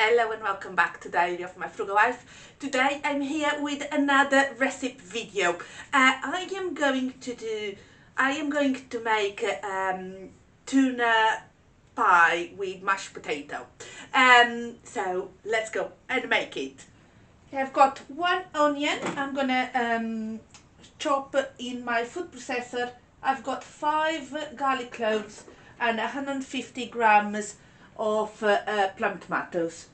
Hello and welcome back to Diary of My Frugal Life. Today I'm here with another recipe video. I am going to make tuna pie with mashed potato. So let's go and make it. I've got one onion. I'm gonna chop in my food processor. I've got 5 garlic cloves and 150 grams of plum tomatoes.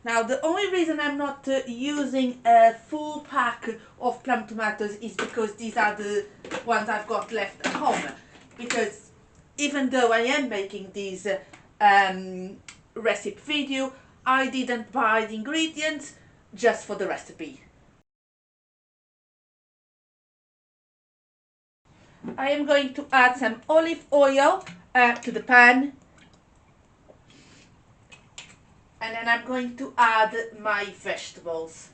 Now the only reason I'm not using a full pack of plum tomatoes is because these are the ones I've got left at home, because even though I am making this recipe video, I didn't buy the ingredients just for the recipe. I am going to add some olive oil to the pan, and then I'm going to add my vegetables.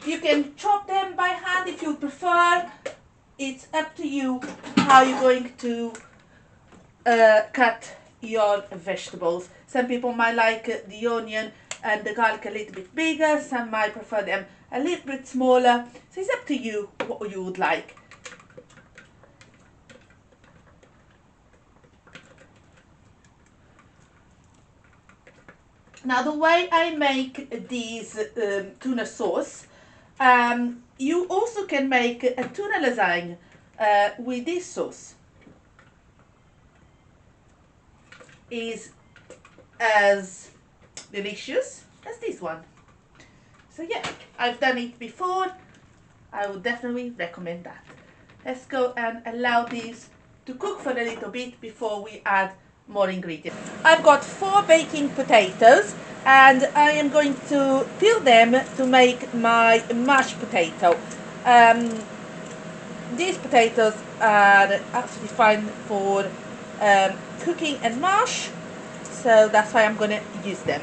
You can chop them by hand if you prefer. It's up to you how you're going to cut your vegetables. Some people might like the onion and the garlic a little bit bigger, some might prefer them a little bit smaller, so it's up to you what you would like. Now the way I make these tuna sauce, you also can make a tuna lasagne with this sauce. Is as delicious as this one. So yeah, I've done it before. I would definitely recommend that. Let's go and allow these to cook for a little bit before we add more ingredients. I've got 4 baking potatoes and I am going to peel them to make my mashed potato. These potatoes are absolutely fine for cooking and mash, so that's why I'm going to use them.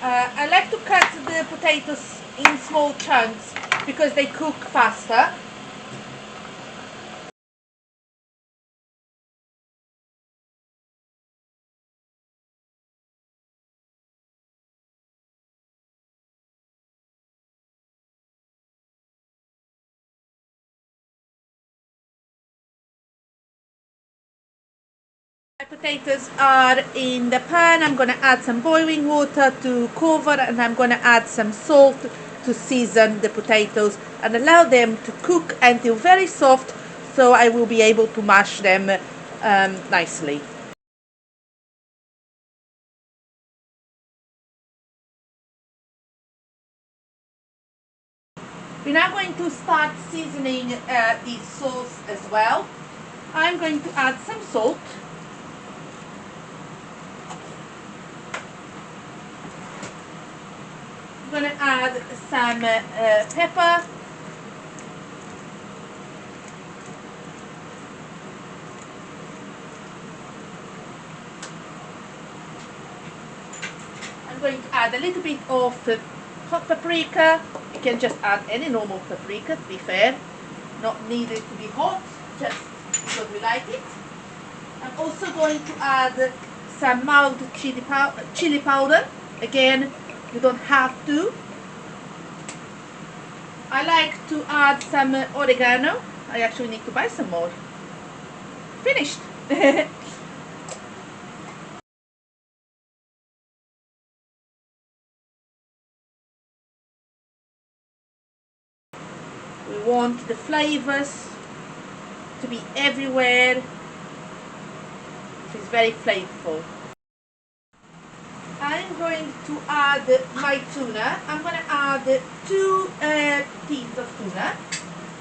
I like to cut the potatoes in small chunks because they cook faster. My potatoes are in the pan. I'm going to add some boiling water to cover, and I'm going to add some salt to season the potatoes and allow them to cook until very soft, so I will be able to mash them nicely. We're now going to start seasoning this sauce as well. I'm going to add some salt. I'm going to add some pepper. I'm going to add a little bit of hot paprika. You can just add any normal paprika, to be fair. Not needed to be hot, just because we like it. I'm also going to add some mild chili powder. Again, you don't have to. I like to add some oregano. I actually need to buy some more. Finished. We want the flavors to be everywhere. It's very flavorful. I'm going to add my tuna. I'm going to add 2 tins of tuna.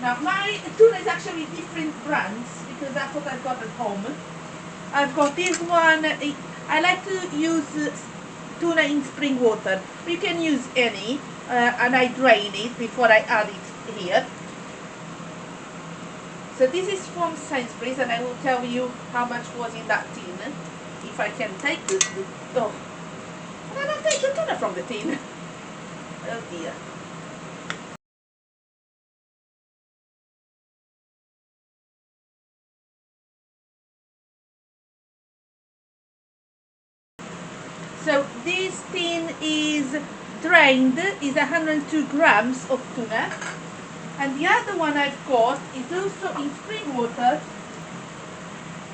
Now my tuna is actually different brands because that's what I've got at home. I've got this one. I like to use tuna in spring water. You can use any, and I drain it before I add it here. So this is from Sainsbury's, and I will tell you how much was in that tin. If I can take the oh, I don't take the tuna from the tin. Oh dear. So this tin is drained, is 102 grams of tuna. And the other one I've got is also in spring water,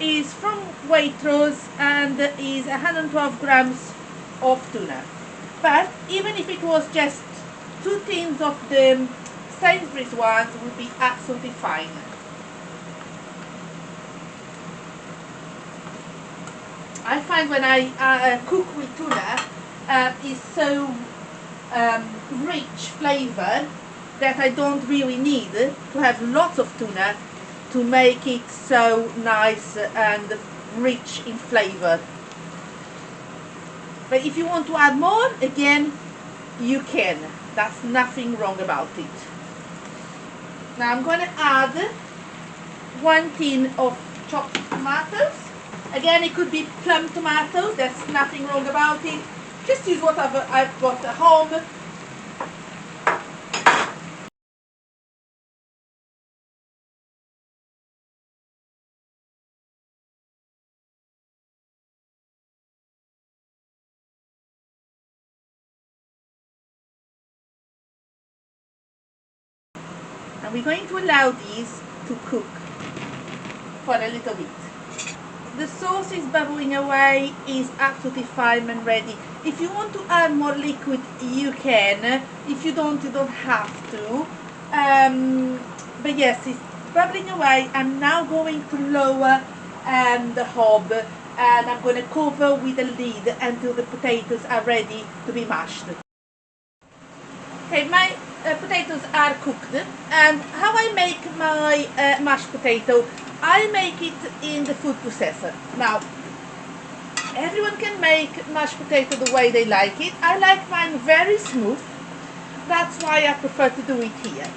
is from Waitrose and is 112 grams of tuna. But even if it was just 2 tins of the Sainsbury's ones, would be absolutely fine. I find when I cook with tuna, it's so rich flavor that I don't really need to have lots of tuna to make it so nice and rich in flavor. But if you want to add more, again, you can. That's nothing wrong about it. Now I'm going to add 1 tin of chopped tomatoes. Again, it could be plum tomatoes, there's nothing wrong about it. Just use whatever I've got at home. And we're going to allow these to cook for a little bit. The sauce is bubbling away, is absolutely fine and ready. If you want to add more liquid, you can. If you don't, you don't have to. But yes, it's bubbling away. I'm now going to lower the hob, and I'm going to cover with a lid until the potatoes are ready to be mashed. Okay, my potatoes are cooked, and how I make my mashed potato, I make it in the food processor. Now, everyone can make mashed potato the way they like it. I like mine very smooth. That's why I prefer to do it here.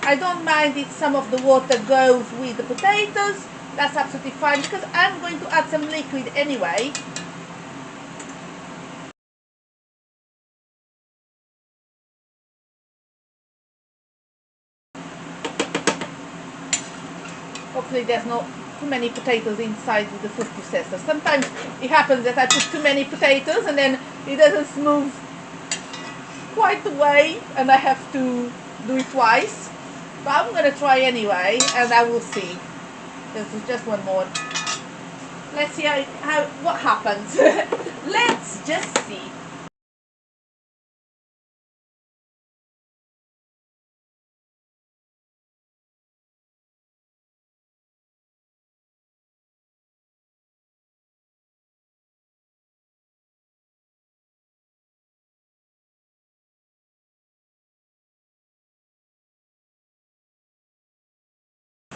I don't mind if some of the water goes with the potatoes. That's absolutely fine because I'm going to add some liquid anyway. Hopefully there's not too many potatoes inside the food processor. Sometimes it happens that I put too many potatoes and then it doesn't smooth quite the way and I have to do it twice. But I'm going to try anyway and I will see. This is just one more. Let's see what happens. Let's just see.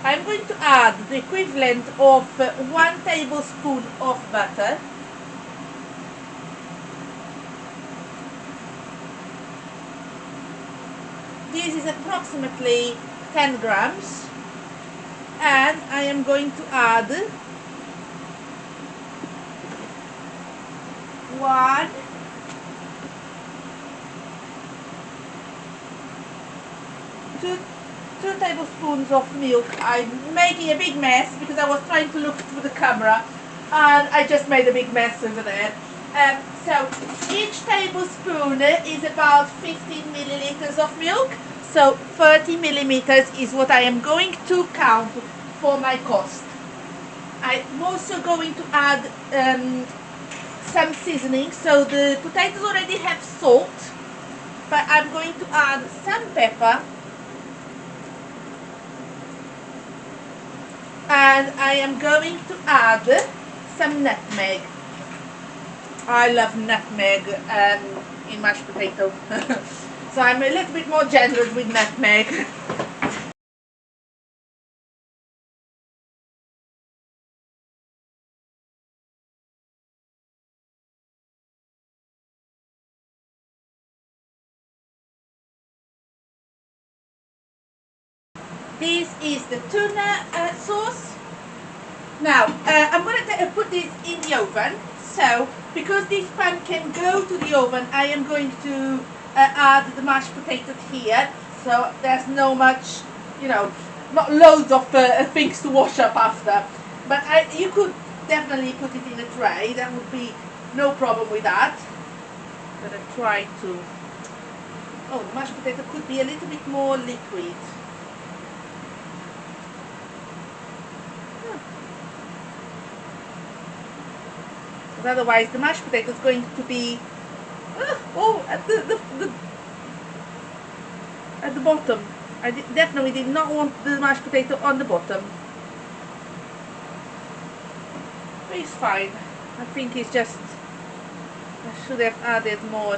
I'm going to add the equivalent of 1 tablespoon of butter. This is approximately 10 grams. And I am going to add 1 2 tablespoons of milk. I'm making a big mess because I was trying to look through the camera and I just made a big mess over there. So each tablespoon is about 15 milliliters of milk. So 30 millimeters is what I am going to count for my cost. I'm also going to add some seasoning. So the potatoes already have salt, but I'm going to add some pepper, and I am going to add some nutmeg. I love nutmeg in mashed potato. So I'm a little bit more generous with nutmeg. This is the tuna sauce. Now I'm going to put this in the oven. So because this pan can go to the oven, I am going to add the mashed potatoes here. So there's no much, you know, not loads of things to wash up after. But you could definitely put it in a tray. That would be no problem with that. I'm going to try to... Oh, the mashed potato could be a little bit more liquid. Otherwise the mashed potato is going to be at the bottom. I definitely did not want the mashed potato on the bottom. But it's fine. I think it's just, I should have added more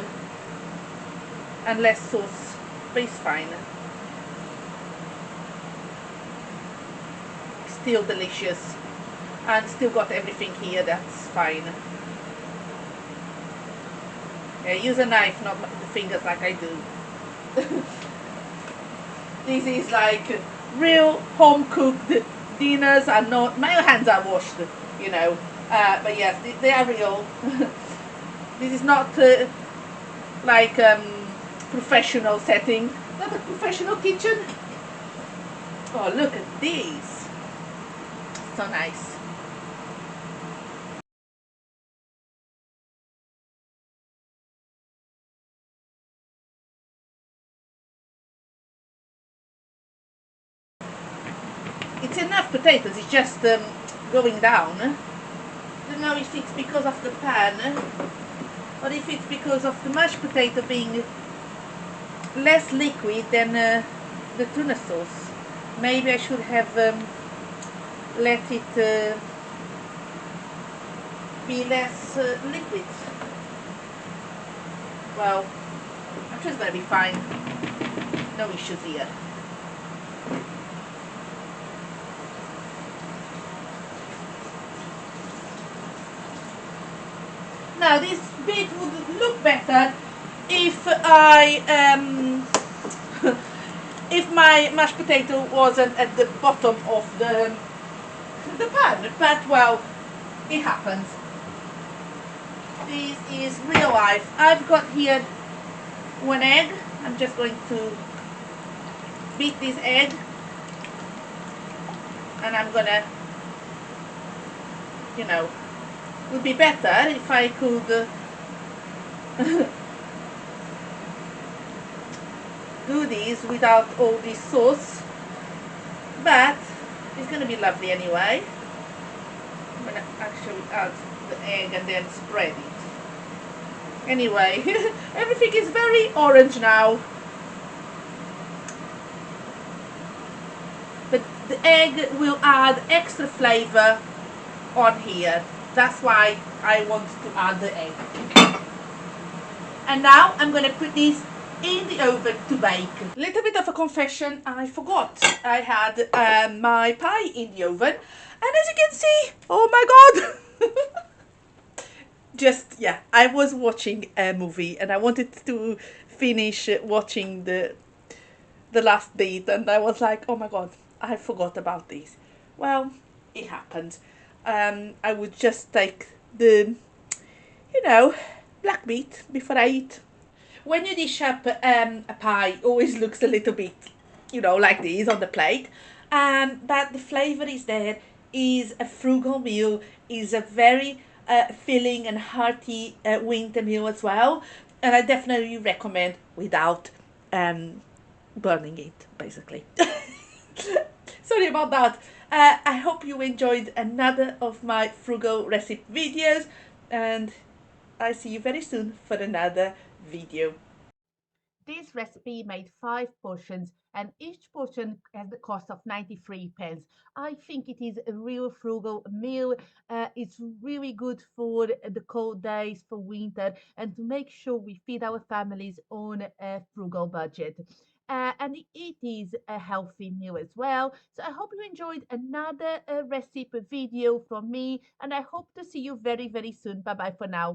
and less sauce, but it's fine. Still delicious, and still got everything here. That's fine. Yeah, use a knife, not the fingers like I do. This is like real home-cooked dinners, and not, my hands are washed, you know, but yes, they are real. This is not like professional setting, not a professional kitchen. Oh, look at these, so nice. It's enough potatoes, it's just going down. I don't know if it's because of the pan or if it's because of the mashed potato being less liquid than the tuna sauce. Maybe I should have let it be less liquid. Well, I'm sure it's going to be fine. No issues here. Now this bit would look better if if my mashed potato wasn't at the bottom of the pan, but well, it happens. This is real life. I've got here one egg. I'm just going to beat this egg, and I'm gonna, you know, it would be better if I could do this without all this sauce, but it's going to be lovely anyway. I'm going to actually add the egg and then spread it. Anyway, everything is very orange now. But the egg will add extra flavor on here. That's why I want to add the egg. And now I'm going to put this in the oven to bake. Little bit of a confession, I forgot I had my pie in the oven. And as you can see, oh my god! Just, yeah, I was watching a movie and I wanted to finish watching the last bit, and I was like, oh my god, I forgot about this. Well, it happened. I would just take the, you know, black meat before I eat. When you dish up a pie, it always looks a little bit, you know, like this on the plate. But the flavour is there. Is a frugal meal. Is a very filling and hearty winter meal as well. And I definitely recommend without burning it, basically. Sorry about that. I hope you enjoyed another of my frugal recipe videos, and I'll see you very soon for another video. This recipe made 5 portions and each portion has the cost of 93 pence. I think it is a real frugal meal. It's really good for the cold days, for winter, and to make sure we feed our families on a frugal budget. And it is a healthy meal as well. So I hope you enjoyed another recipe video from me, and I hope to see you very, very soon. Bye bye for now.